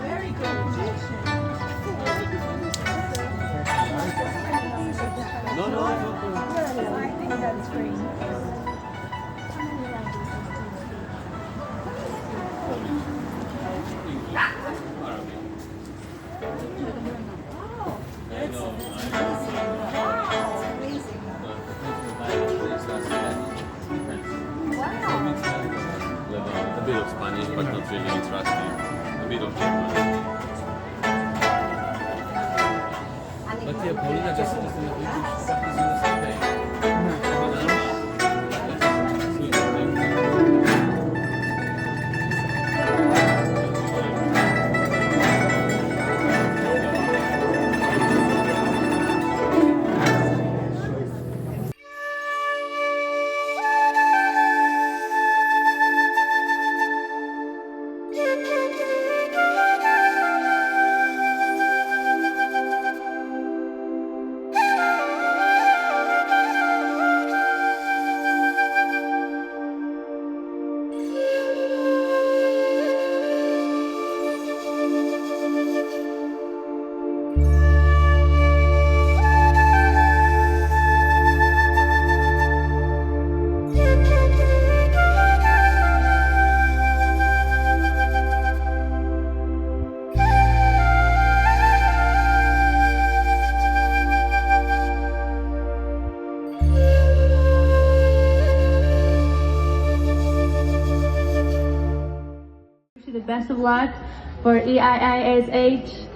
Very good. No, no, I think that's great. A bit of Spanish, but not really interesting. A bit of German. But yeah, Paulina just practice on the same day. The best of luck for EIIHS,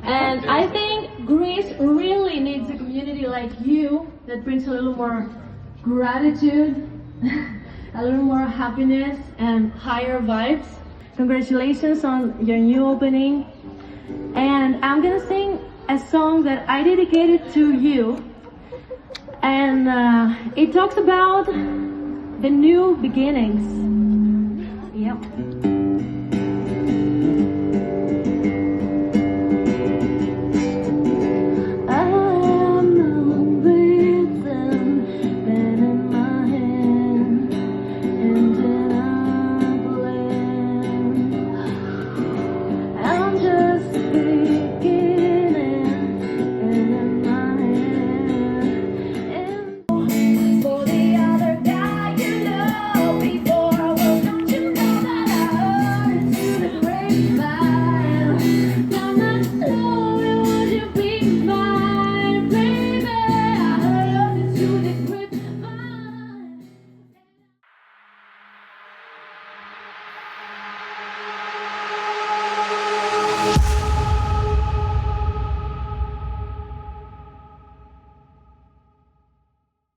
and I think Greece really needs a community like you that brings a little more gratitude, a little more happiness and higher vibes. Congratulations on your new opening, and I'm gonna sing a song that I dedicated to you, and it talks about the new beginnings. Yep.